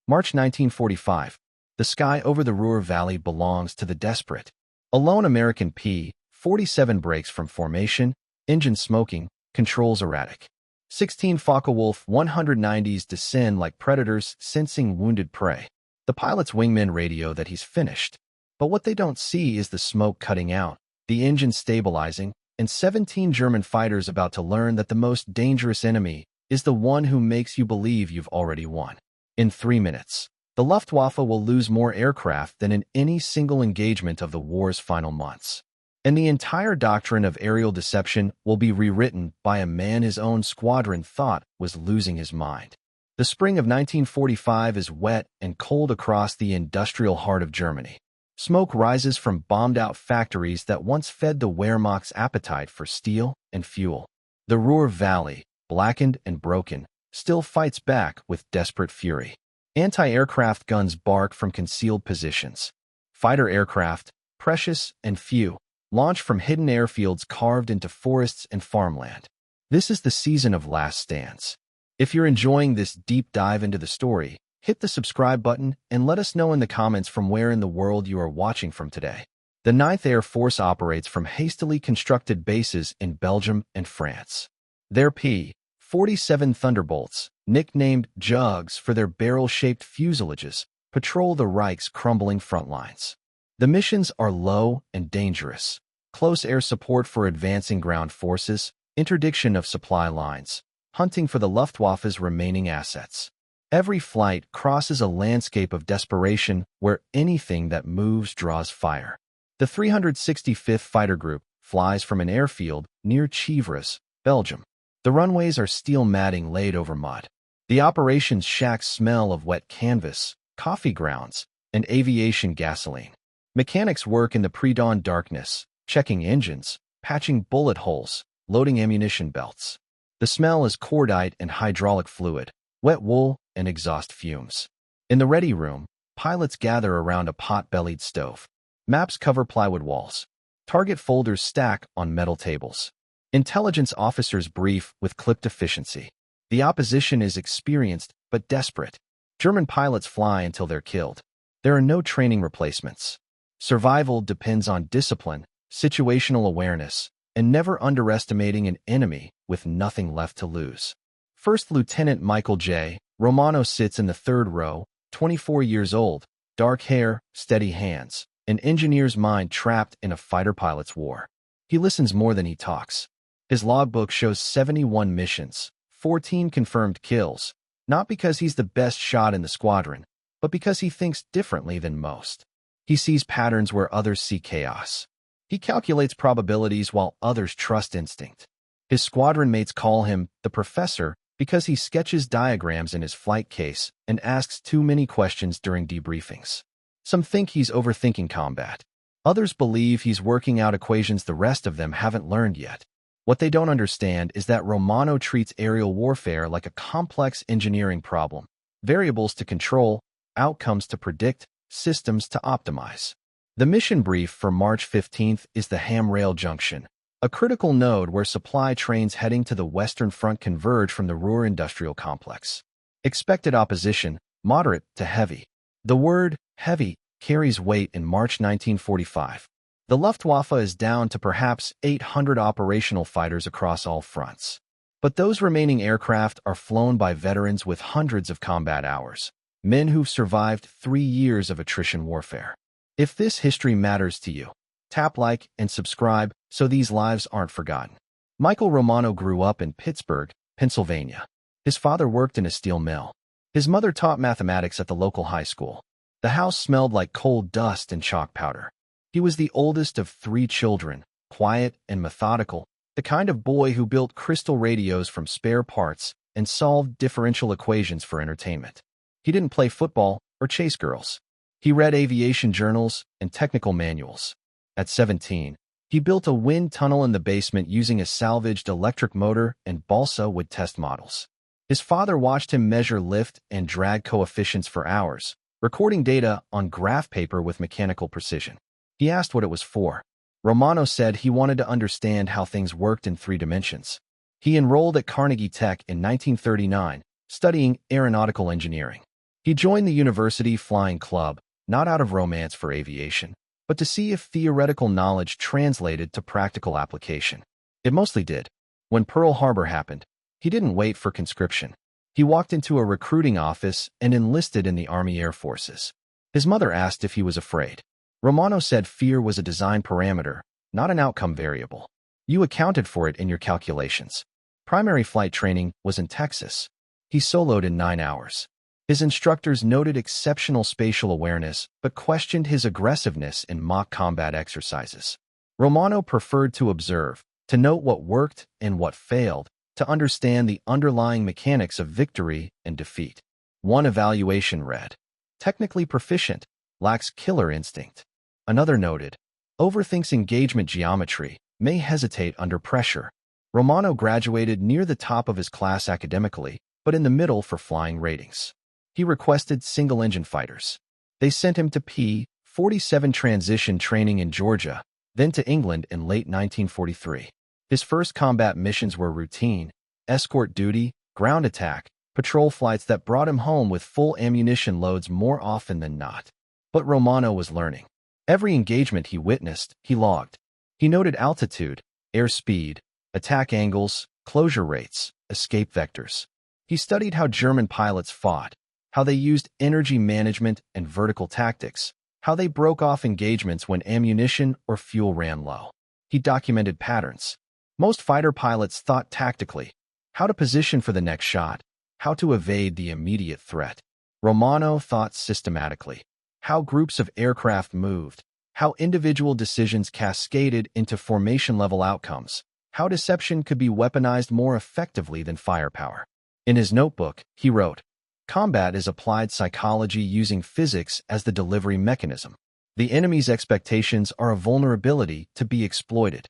March 1945. The sky over the Ruhr Valley belongs to the desperate. A lone American P-47 breaks from formation, engine smoking, controls erratic. 16 Focke-Wulf 190s descend like predators sensing wounded prey. The pilot's wingmen radio that he's finished. But what they don't see is the smoke cutting out, the engine stabilizing, and 17 German fighters about to learn that the most dangerous enemy is the one who makes you believe you've already won. In 3 minutes, the Luftwaffe will lose more aircraft than in any single engagement of the war's final months. And the entire doctrine of aerial deception will be rewritten by a man his own squadron thought was losing his mind. The spring of 1945 is wet and cold across the industrial heart of Germany. Smoke rises from bombed-out factories that once fed the Wehrmacht's appetite for steel and fuel. The Ruhr Valley, blackened and broken, still fights back with desperate fury. Anti-aircraft guns bark from concealed positions. Fighter aircraft, precious and few, launch from hidden airfields carved into forests and farmland. This is the season of last stands. If you're enjoying this deep dive into the story, hit the subscribe button and let us know in the comments from where in the world you are watching from today. The 9th Air Force operates from hastily constructed bases in Belgium and France. Their P-47 Thunderbolts, nicknamed Jugs for their barrel-shaped fuselages, patrol the Reich's crumbling front lines. The missions are low and dangerous. Close air support for advancing ground forces, interdiction of supply lines, hunting for the Luftwaffe's remaining assets. Every flight crosses a landscape of desperation where anything that moves draws fire. The 365th Fighter Group flies from an airfield near Chivres, Belgium. The runways are steel matting laid over mud. The operations shacks smell of wet canvas, coffee grounds, and aviation gasoline. Mechanics work in the pre-dawn darkness, checking engines, patching bullet holes, loading ammunition belts. The smell is cordite and hydraulic fluid, wet wool, and exhaust fumes. In the ready room, pilots gather around a pot-bellied stove. Maps cover plywood walls. Target folders stack on metal tables. Intelligence officers brief with clipped efficiency. The opposition is experienced but desperate. German pilots fly until they're killed. There are no training replacements. Survival depends on discipline, situational awareness, and never underestimating an enemy with nothing left to lose. First Lieutenant Michael J. Romano sits in the third row, 24 years old, dark hair, steady hands, an engineer's mind trapped in a fighter pilot's war. He listens more than he talks. His logbook shows 71 missions, 14 confirmed kills, not because he's the best shot in the squadron, but because he thinks differently than most. He sees patterns where others see chaos. He calculates probabilities while others trust instinct. His squadron mates call him the Professor because he sketches diagrams in his flight case and asks too many questions during debriefings. Some think he's overthinking combat. Others believe he's working out equations the rest of them haven't learned yet. What they don't understand is that Romano treats aerial warfare like a complex engineering problem. Variables to control, outcomes to predict, systems to optimize. The mission brief for March 15th is the Ham-Rail Junction, a critical node where supply trains heading to the Western Front converge from the Ruhr Industrial Complex. Expected opposition, moderate to heavy. The word heavy carries weight in March 1945. The Luftwaffe is down to perhaps 800 operational fighters across all fronts. But those remaining aircraft are flown by veterans with hundreds of combat hours, men who've survived 3 years of attrition warfare. If this history matters to you, tap like and subscribe so these lives aren't forgotten. Michael Romano grew up in Pittsburgh, Pennsylvania. His father worked in a steel mill. His mother taught mathematics at the local high school. The house smelled like coal dust and chalk powder. He was the oldest of 3 children, quiet and methodical, the kind of boy who built crystal radios from spare parts and solved differential equations for entertainment. He didn't play football or chase girls. He read aviation journals and technical manuals. At 17, he built a wind tunnel in the basement using a salvaged electric motor and balsa wood test models. His father watched him measure lift and drag coefficients for hours, recording data on graph paper with mechanical precision. He asked what it was for. Romano said he wanted to understand how things worked in 3 dimensions. He enrolled at Carnegie Tech in 1939, studying aeronautical engineering. He joined the university flying club, not out of romance for aviation, but to see if theoretical knowledge translated to practical application. It mostly did. When Pearl Harbor happened, he didn't wait for conscription. He walked into a recruiting office and enlisted in the Army Air Forces. His mother asked if he was afraid. Romano said fear was a design parameter, not an outcome variable. You accounted for it in your calculations. Primary flight training was in Texas. He soloed in 9 hours. His instructors noted exceptional spatial awareness, but questioned his aggressiveness in mock combat exercises. Romano preferred to observe, to note what worked and what failed, to understand the underlying mechanics of victory and defeat. One evaluation read, "Technically proficient, lacks killer instinct." Another noted, "Overthinks engagement geometry, may hesitate under pressure." Romano graduated near the top of his class academically, but in the middle for flying ratings. He requested single-engine fighters. They sent him to P-47 transition training in Georgia, then to England in late 1943. His first combat missions were routine, escort duty, ground attack, patrol flights that brought him home with full ammunition loads more often than not. But Romano was learning. Every engagement he witnessed, he logged. He noted altitude, airspeed, attack angles, closure rates, escape vectors. He studied how German pilots fought, how they used energy management and vertical tactics, how they broke off engagements when ammunition or fuel ran low. He documented patterns. Most fighter pilots thought tactically, how to position for the next shot, how to evade the immediate threat. Romano thought systematically, how groups of aircraft moved, how individual decisions cascaded into formation-level outcomes, how deception could be weaponized more effectively than firepower. In his notebook, he wrote, "Combat is applied psychology using physics as the delivery mechanism. The enemy's expectations are a vulnerability to be exploited."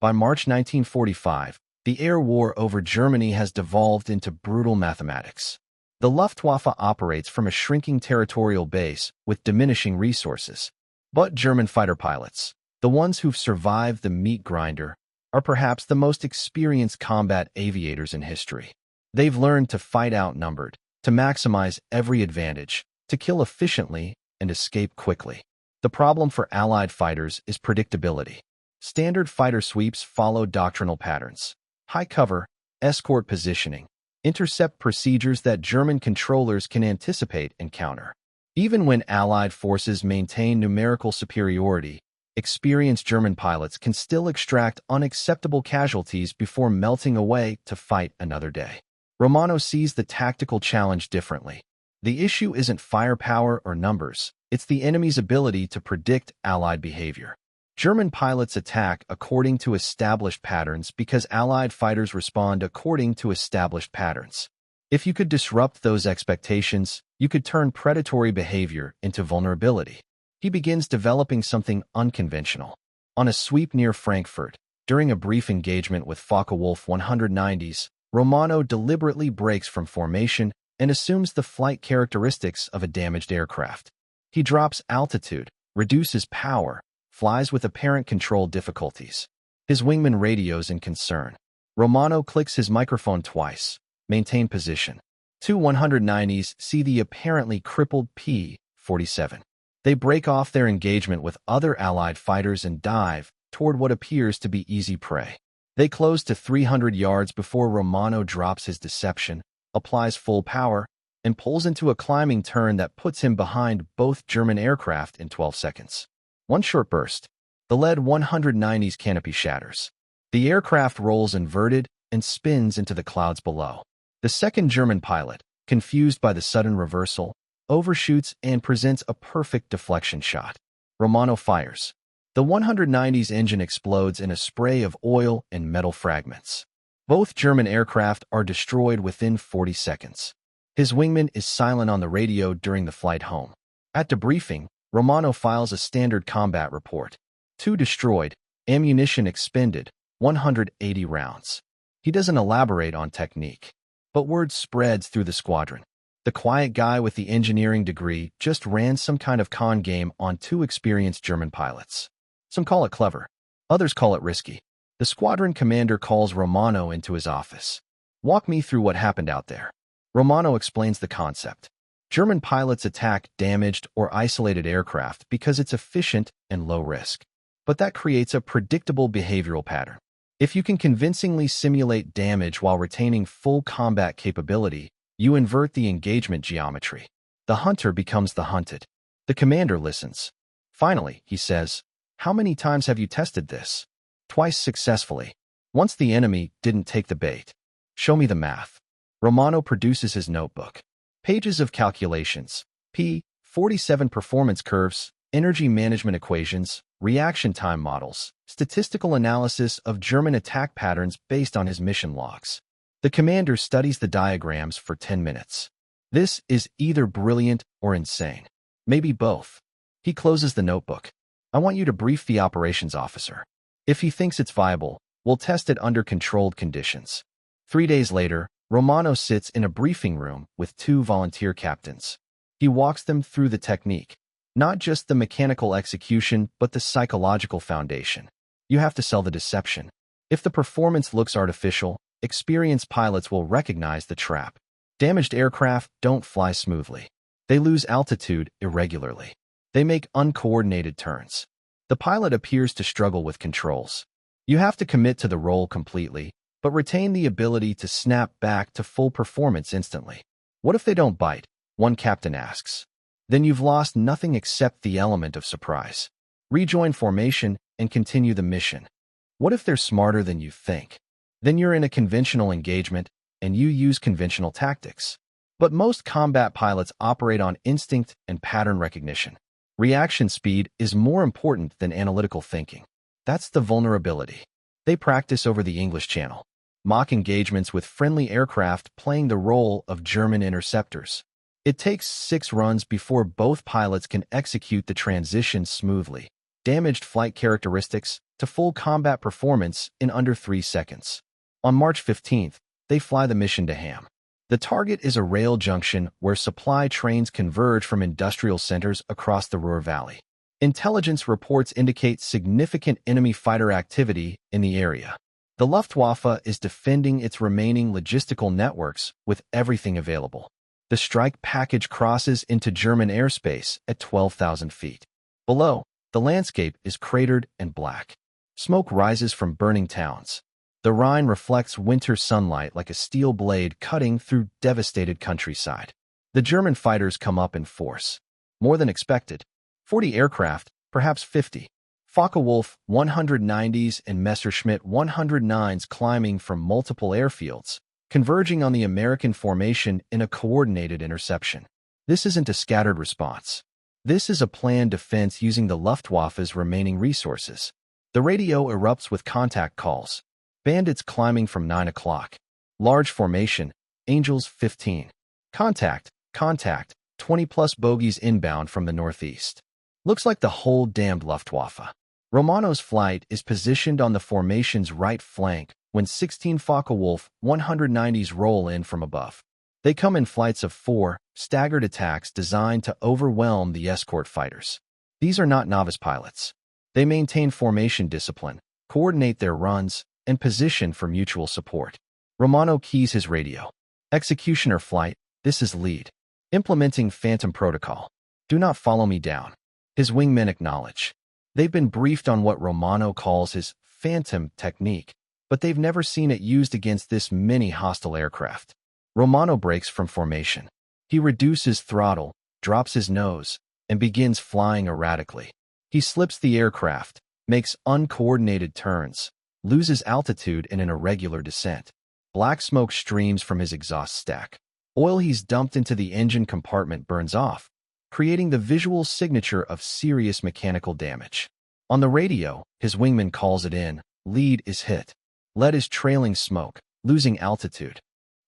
By March 1945, the air war over Germany has devolved into brutal mathematics. The Luftwaffe operates from a shrinking territorial base with diminishing resources. But German fighter pilots, the ones who've survived the meat grinder, are perhaps the most experienced combat aviators in history. They've learned to fight outnumbered, to maximize every advantage, to kill efficiently and escape quickly. The problem for Allied fighters is predictability. Standard fighter sweeps follow doctrinal patterns. High cover, escort positioning, intercept procedures that German controllers can anticipate and counter. Even when Allied forces maintain numerical superiority, experienced German pilots can still extract unacceptable casualties before melting away to fight another day. Romano sees the tactical challenge differently. The issue isn't firepower or numbers, it's the enemy's ability to predict Allied behavior. German pilots attack according to established patterns because Allied fighters respond according to established patterns. If you could disrupt those expectations, you could turn predatory behavior into vulnerability. He begins developing something unconventional. On a sweep near Frankfurt, during a brief engagement with Focke-Wulf 190s, Romano deliberately breaks from formation and assumes the flight characteristics of a damaged aircraft. He drops altitude, reduces power, flies with apparent control difficulties. His wingman radios in concern. Romano clicks his microphone twice. Maintain position. Two 190s see the apparently crippled P-47. They break off their engagement with other Allied fighters and dive toward what appears to be easy prey. They close to 300 yards before Romano drops his deception, applies full power, and pulls into a climbing turn that puts him behind both German aircraft in 12 seconds. One short burst. The lead 190's canopy shatters. The aircraft rolls inverted and spins into the clouds below. The second German pilot, confused by the sudden reversal, overshoots and presents a perfect deflection shot. Romano fires. The 190's engine explodes in a spray of oil and metal fragments. Both German aircraft are destroyed within 40 seconds. His wingman is silent on the radio during the flight home. At debriefing, Romano files a standard combat report. 2 destroyed, ammunition expended, 180 rounds. He doesn't elaborate on technique, but word spreads through the squadron. The quiet guy with the engineering degree just ran some kind of con game on 2 experienced German pilots. Some call it clever. Others call it risky. The squadron commander calls Romano into his office. "Walk me through what happened out there." Romano explains the concept. German pilots attack damaged or isolated aircraft because it's efficient and low risk. But that creates a predictable behavioral pattern. If you can convincingly simulate damage while retaining full combat capability, you invert the engagement geometry. The hunter becomes the hunted. The commander listens. Finally, he says, "How many times have you tested this?" "Twice successfully. Once the enemy didn't take the bait." "Show me the math." Romano produces his notebook. Pages of calculations, P-47 performance curves, energy management equations, reaction time models, statistical analysis of German attack patterns based on his mission logs. The commander studies the diagrams for 10 minutes. This is either brilliant or insane. Maybe both. He closes the notebook. "I want you to brief the operations officer. If he thinks it's viable, we'll test it under controlled conditions." 3 days later, Romano sits in a briefing room with 2 volunteer captains. He walks them through the technique, not just the mechanical execution, but the psychological foundation. You have to sell the deception. If the performance looks artificial, experienced pilots will recognize the trap. Damaged aircraft don't fly smoothly. They lose altitude irregularly. They make uncoordinated turns. The pilot appears to struggle with controls. You have to commit to the role completely, but retain the ability to snap back to full performance instantly. "What if they don't bite?" one captain asks. "Then you've lost nothing except the element of surprise. Rejoin formation and continue the mission." "What if they're smarter than you think?" "Then you're in a conventional engagement, and you use conventional tactics." But most combat pilots operate on instinct and pattern recognition. Reaction speed is more important than analytical thinking. That's the vulnerability. They practice over the English Channel. Mock engagements with friendly aircraft playing the role of German interceptors. It takes 6 runs before both pilots can execute the transition smoothly. Damaged flight characteristics to full combat performance in under 3 seconds. On March 15th, they fly the mission to Ham. The target is a rail junction where supply trains converge from industrial centers across the Ruhr Valley. Intelligence reports indicate significant enemy fighter activity in the area. The Luftwaffe is defending its remaining logistical networks with everything available. The strike package crosses into German airspace at 12,000 feet. Below, the landscape is cratered and black. Smoke rises from burning towns. The Rhine reflects winter sunlight like a steel blade cutting through devastated countryside. The German fighters come up in force. More than expected. 40 aircraft, perhaps 50. Focke-Wulf 190s and Messerschmitt 109s climbing from multiple airfields, converging on the American formation in a coordinated interception. This isn't a scattered response. This is a planned defense using the Luftwaffe's remaining resources. The radio erupts with contact calls. Bandits climbing from 9 o'clock. Large formation, Angels 15. Contact, 20-plus bogies inbound from the northeast. Looks like the whole damned Luftwaffe. Romano's flight is positioned on the formation's right flank when 16 Focke-Wulf 190s roll in from above. They come in flights of 4, staggered attacks designed to overwhelm the escort fighters. These are not novice pilots. They maintain formation discipline, coordinate their runs, and position for mutual support. Romano keys his radio. "Executioner flight, this is lead. Implementing Phantom Protocol. Do not follow me down." His wingmen acknowledge. They've been briefed on what Romano calls his Phantom technique, but they've never seen it used against this many hostile aircraft. Romano breaks from formation. He reduces throttle, drops his nose, and begins flying erratically. He slips the aircraft, makes uncoordinated turns, loses altitude in an irregular descent. Black smoke streams from his exhaust stack. Oil he's dumped into the engine compartment burns off, creating the visual signature of serious mechanical damage. On the radio, his wingman calls it in. Lead is hit. Lead is trailing smoke, losing altitude.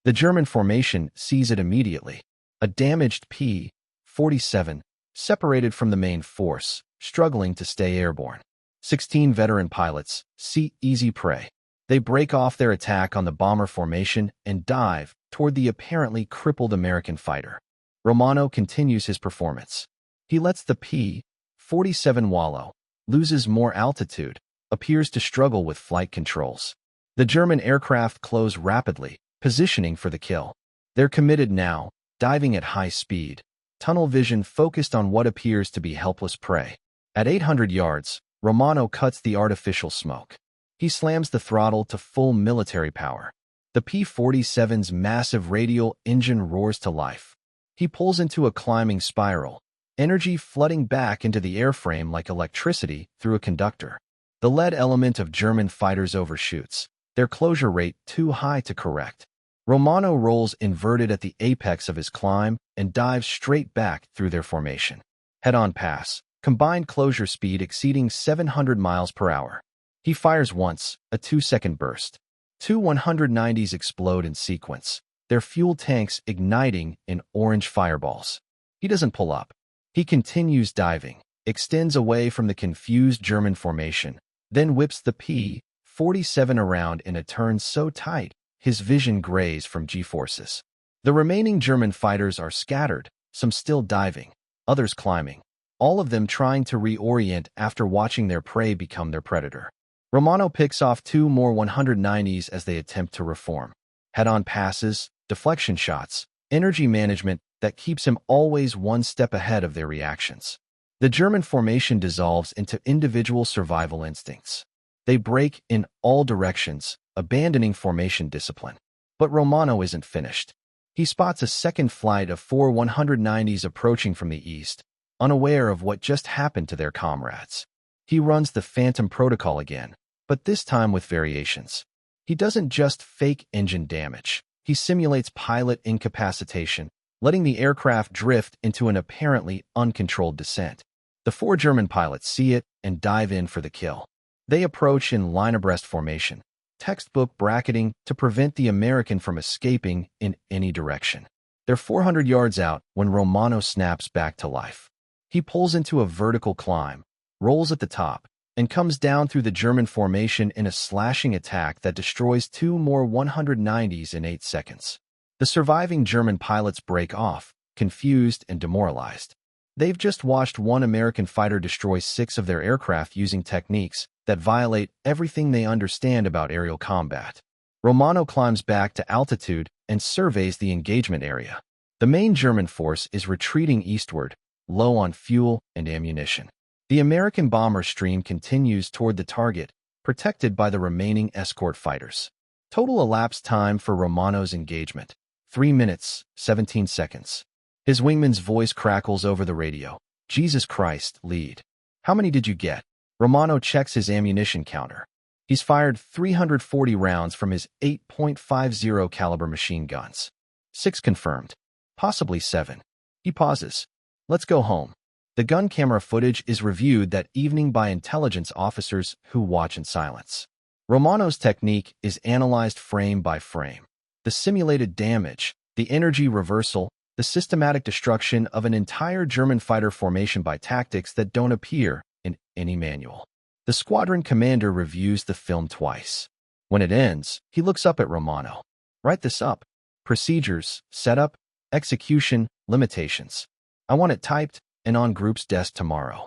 The German formation sees it immediately. A damaged P-47, separated from the main force, struggling to stay airborne. 16 veteran pilots see easy prey. They break off their attack on the bomber formation and dive toward the apparently crippled American fighter. Romano continues his performance. He lets the P-47 wallow, loses more altitude, appears to struggle with flight controls. The German aircraft close rapidly, positioning for the kill. They're committed now, diving at high speed, tunnel vision focused on what appears to be helpless prey. At 800 yards, Romano cuts the artificial smoke. He slams the throttle to full military power. The P-47's massive radial engine roars to life. He pulls into a climbing spiral, energy flooding back into the airframe like electricity through a conductor. The lead element of German fighters overshoots, their closure rate too high to correct. Romano rolls inverted at the apex of his climb and dives straight back through their formation. Head-on pass, combined closure speed exceeding 700 miles per hour. He fires once, a 2-second burst. Two 190s explode in sequence, their fuel tanks igniting in orange fireballs. He doesn't pull up. He continues diving, extends away from the confused German formation, then whips the P-47 around in a turn so tight, his vision grays from G-forces. The remaining German fighters are scattered, some still diving, others climbing, all of them trying to reorient after watching their prey become their predator. Romano picks off two more 190s as they attempt to reform. Head-on passes, deflection shots, energy management that keeps him always one step ahead of their reactions. The German formation dissolves into individual survival instincts. They break in all directions, abandoning formation discipline. But Romano isn't finished. He spots a second flight of four 190s approaching from the east, unaware of what just happened to their comrades. He runs the Phantom protocol again, but this time with variations. He doesn't just fake engine damage. He simulates pilot incapacitation, letting the aircraft drift into an apparently uncontrolled descent. The four German pilots see it and dive in for the kill. They approach in line abreast formation, textbook bracketing to prevent the American from escaping in any direction. They're 400 yards out when Romano snaps back to life. He pulls into a vertical climb, rolls at the top, and comes down through the German formation in a slashing attack that destroys two more 190s in 8 seconds. The surviving German pilots break off, confused and demoralized. They've just watched one American fighter destroy 6 of their aircraft using techniques that violate everything they understand about aerial combat. Romano climbs back to altitude and surveys the engagement area. The main German force is retreating eastward, low on fuel and ammunition. The American bomber stream continues toward the target, protected by the remaining escort fighters. Total elapsed time for Romano's engagement: 3 minutes, 17 seconds. His wingman's voice crackles over the radio. Jesus Christ, lead. How many did you get? Romano checks his ammunition counter. He's fired 340 rounds from his 8.50 caliber machine guns. 6 confirmed. Possibly 7. He pauses. Let's go home. The gun camera footage is reviewed that evening by intelligence officers who watch in silence. Romano's technique is analyzed frame by frame. The simulated damage, the energy reversal, the systematic destruction of an entire German fighter formation by tactics that don't appear in any manual. The squadron commander reviews the film twice. When it ends, he looks up at Romano. Write this up. Procedures, setup, execution, limitations. I want it typed and on group's desk tomorrow.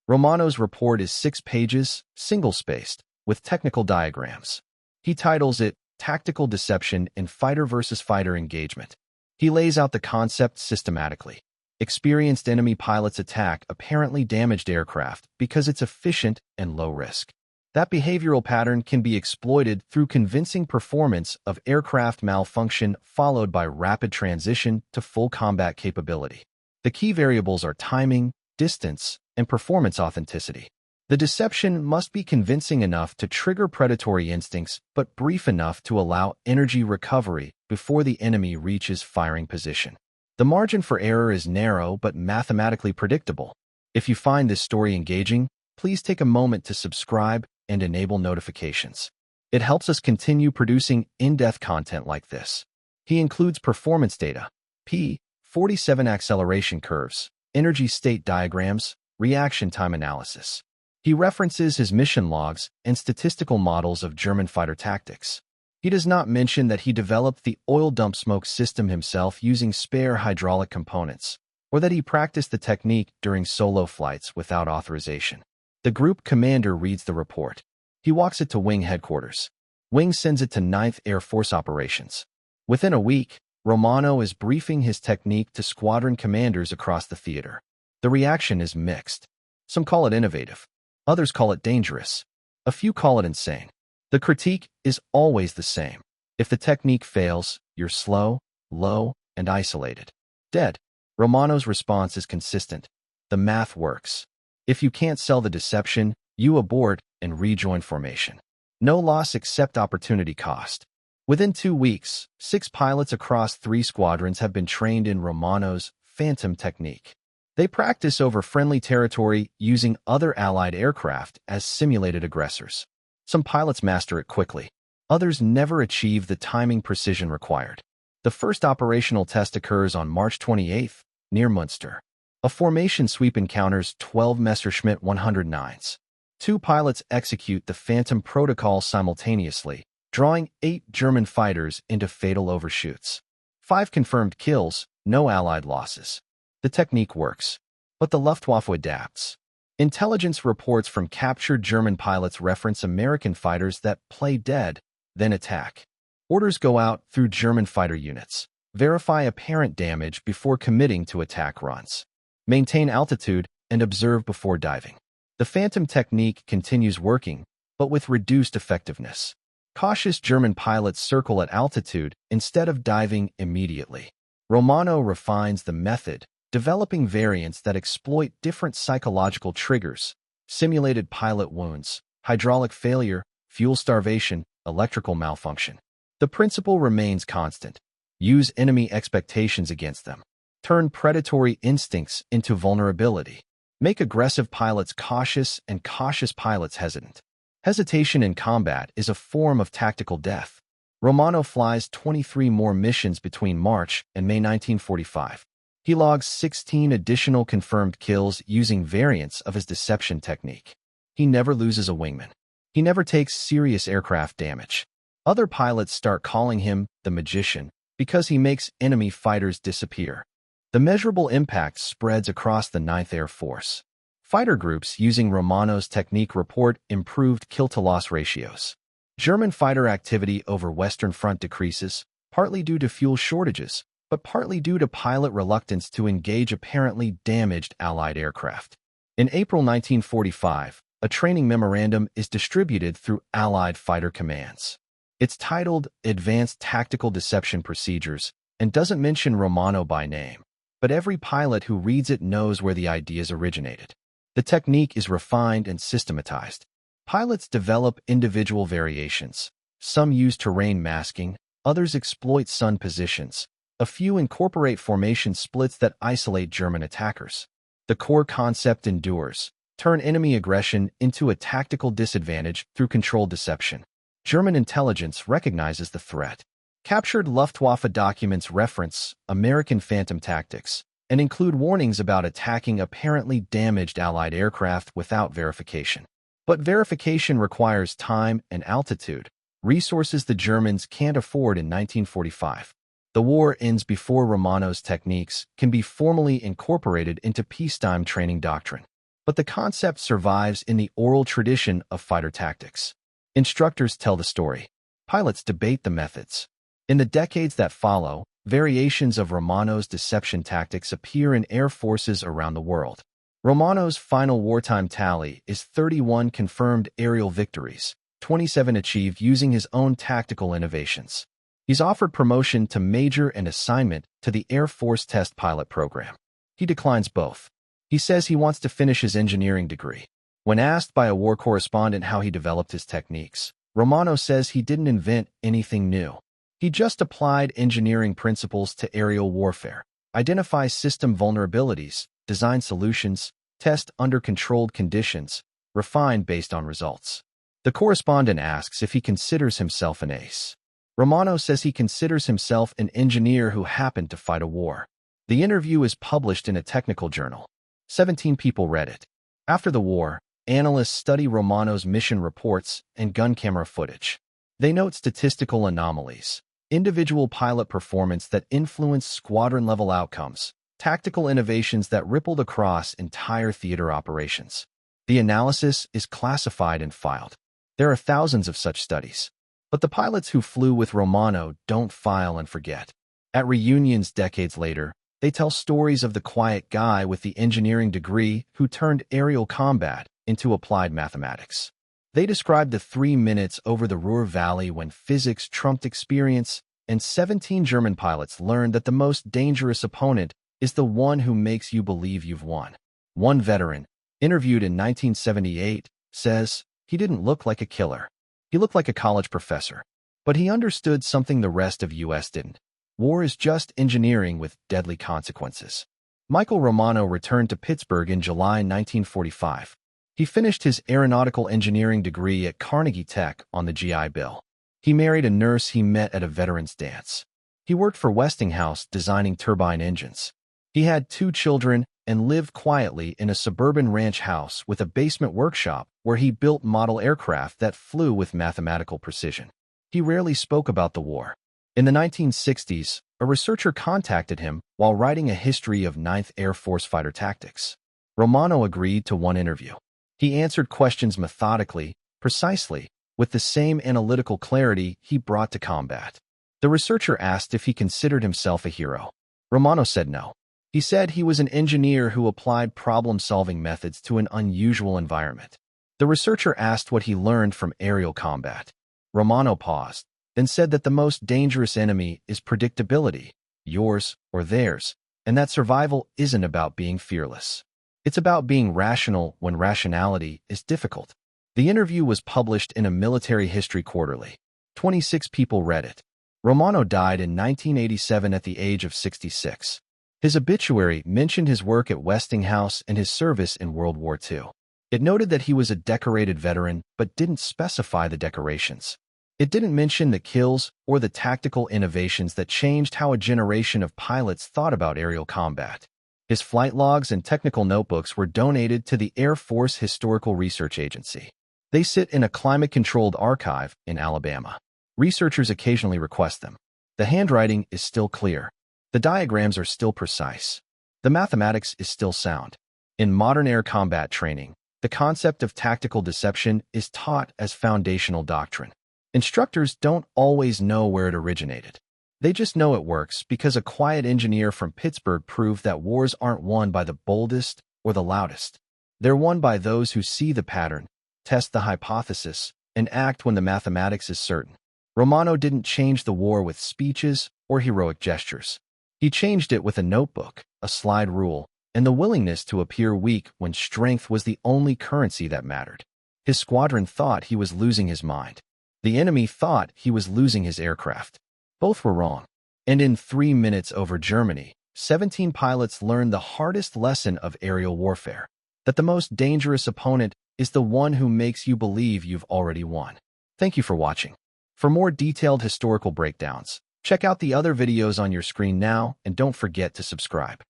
Romano's report is 6 pages, single-spaced, with technical diagrams. He titles it Tactical Deception in Fighter versus Fighter Engagement. He lays out the concept systematically. Experienced enemy pilots attack apparently damaged aircraft because it's efficient and low risk. That behavioral pattern can be exploited through convincing performance of aircraft malfunction followed by rapid transition to full combat capability. The key variables are timing, distance, and performance authenticity. The deception must be convincing enough to trigger predatory instincts, but brief enough to allow energy recovery before the enemy reaches firing position. The margin for error is narrow but mathematically predictable. If you find this story engaging, please take a moment to subscribe and enable notifications. It helps us continue producing in-depth content like this. He includes performance data, P-47 acceleration curves, energy state diagrams, reaction time analysis. He references his mission logs and statistical models of German fighter tactics. He does not mention that he developed the oil dump smoke system himself using spare hydraulic components, or that he practiced the technique during solo flights without authorization. The group commander reads the report. He walks it to Wing headquarters. Wing sends it to 9th Air Force Operations. Within a week, Romano is briefing his technique to squadron commanders across the theater. The reaction is mixed. Some call it innovative. Others call it dangerous. A few call it insane. The critique is always the same. If the technique fails, you're slow, low, and isolated. Dead. Romano's response is consistent. The math works. If you can't sell the deception, you abort and rejoin formation. No loss except opportunity cost. Within 2 weeks, 6 pilots across 3 squadrons have been trained in Romano's Phantom technique. They practice over friendly territory using other Allied aircraft as simulated aggressors. Some pilots master it quickly. Others never achieve the timing precision required. The first operational test occurs on March 28th, near Munster. A formation sweep encounters 12 Messerschmitt 109s. 2 pilots execute the Phantom protocol simultaneously, drawing 8 German fighters into fatal overshoots. 5 confirmed kills, no Allied losses. The technique works, but the Luftwaffe adapts. Intelligence reports from captured German pilots reference American fighters that play dead, then attack. Orders go out through German fighter units. Verify apparent damage before committing to attack runs. Maintain altitude and observe before diving. The Phantom technique continues working, but with reduced effectiveness. Cautious German pilots circle at altitude instead of diving immediately. Romano refines the method, developing variants that exploit different psychological triggers: simulated pilot wounds, hydraulic failure, fuel starvation, electrical malfunction. The principle remains constant. Use enemy expectations against them. Turn predatory instincts into vulnerability. Make aggressive pilots cautious and cautious pilots hesitant. Hesitation in combat is a form of tactical death. Romano flies 23 more missions between March and May 1945. He logs 16 additional confirmed kills using variants of his deception technique. He never loses a wingman. He never takes serious aircraft damage. Other pilots start calling him the magician because he makes enemy fighters disappear. The measurable impact spreads across the 9th Air Force. Fighter groups using Romano's technique report improved kill-to-loss ratios. German fighter activity over Western Front decreases, partly due to fuel shortages, but partly due to pilot reluctance to engage apparently damaged Allied aircraft. In April 1945, a training memorandum is distributed through Allied fighter commands. It's titled Advanced Tactical Deception Procedures and doesn't mention Romano by name, but every pilot who reads it knows where the ideas originated. The technique is refined and systematized. Pilots develop individual variations. Some use terrain masking, others exploit sun positions. A few incorporate formation splits that isolate German attackers. The core concept endures. Turn enemy aggression into a tactical disadvantage through controlled deception. German intelligence recognizes the threat. Captured Luftwaffe documents reference American Phantom tactics and include warnings about attacking apparently damaged Allied aircraft without verification. But verification requires time and altitude, resources the Germans can't afford in 1945. The war ends before Romano's techniques can be formally incorporated into peacetime training doctrine. But the concept survives in the oral tradition of fighter tactics. Instructors tell the story. Pilots debate the methods. In the decades that follow, variations of Romano's deception tactics appear in air forces around the world. Romano's final wartime tally is 31 confirmed aerial victories, 27 achieved using his own tactical innovations. He's offered promotion to major and assignment to the Air Force Test Pilot Program. He declines both. He says he wants to finish his engineering degree. When asked by a war correspondent how he developed his techniques, Romano says he didn't invent anything new. He just applied engineering principles to aerial warfare, identify system vulnerabilities, design solutions, test under controlled conditions, refine based on results. The correspondent asks if he considers himself an ace. Romano says he considers himself an engineer who happened to fight a war. The interview is published in a technical journal. 17 people read it. After the war, analysts study Romano's mission reports and gun camera footage. They note statistical anomalies, individual pilot performance that influenced squadron-level outcomes, tactical innovations that rippled across entire theater operations. The analysis is classified and filed. There are thousands of such studies. But the pilots who flew with Romano don't file and forget. At reunions decades later, they tell stories of the quiet guy with the engineering degree who turned aerial combat into applied mathematics. They described the 3 minutes over the Ruhr Valley when physics trumped experience, and 17 German pilots learned that the most dangerous opponent is the one who makes you believe you've won. One veteran, interviewed in 1978, says, "He didn't look like a killer. He looked like a college professor. But he understood something the rest of US didn't. War is just engineering with deadly consequences." Michael Romano returned to Pittsburgh in July 1945. He finished his aeronautical engineering degree at Carnegie Tech on the GI Bill. He married a nurse he met at a veterans dance. He worked for Westinghouse designing turbine engines. He had 2 children and lived quietly in a suburban ranch house with a basement workshop where he built model aircraft that flew with mathematical precision. He rarely spoke about the war. In the 1960s, a researcher contacted him while writing a history of 9th Air Force fighter tactics. Romano agreed to one interview. He answered questions methodically, precisely, with the same analytical clarity he brought to combat. The researcher asked if he considered himself a hero. Romano said no. He said he was an engineer who applied problem-solving methods to an unusual environment. The researcher asked what he learned from aerial combat. Romano paused, then said that the most dangerous enemy is predictability, yours or theirs, and that survival isn't about being fearless. It's about being rational when rationality is difficult. The interview was published in a military history quarterly. 26 people read it. Romano died in 1987 at the age of 66. His obituary mentioned his work at Westinghouse and his service in World War II. It noted that he was a decorated veteran, but didn't specify the decorations. It didn't mention the kills or the tactical innovations that changed how a generation of pilots thought about aerial combat. His flight logs and technical notebooks were donated to the Air Force Historical Research Agency. They sit in a climate-controlled archive in Alabama. Researchers occasionally request them. The handwriting is still clear. The diagrams are still precise. The mathematics is still sound. In modern air combat training, the concept of tactical deception is taught as foundational doctrine. Instructors don't always know where it originated. They just know it works because a quiet engineer from Pittsburgh proved that wars aren't won by the boldest or the loudest. They're won by those who see the pattern, test the hypothesis, and act when the mathematics is certain. Romano didn't change the war with speeches or heroic gestures. He changed it with a notebook, a slide rule, and the willingness to appear weak when strength was the only currency that mattered. His squadron thought he was losing his mind. The enemy thought he was losing his aircraft. Both were wrong. And in 3 minutes over Germany, 17 pilots learned the hardest lesson of aerial warfare, that the most dangerous opponent is the one who makes you believe you've already won. Thank you for watching. For more detailed historical breakdowns, check out the other videos on your screen now and don't forget to subscribe.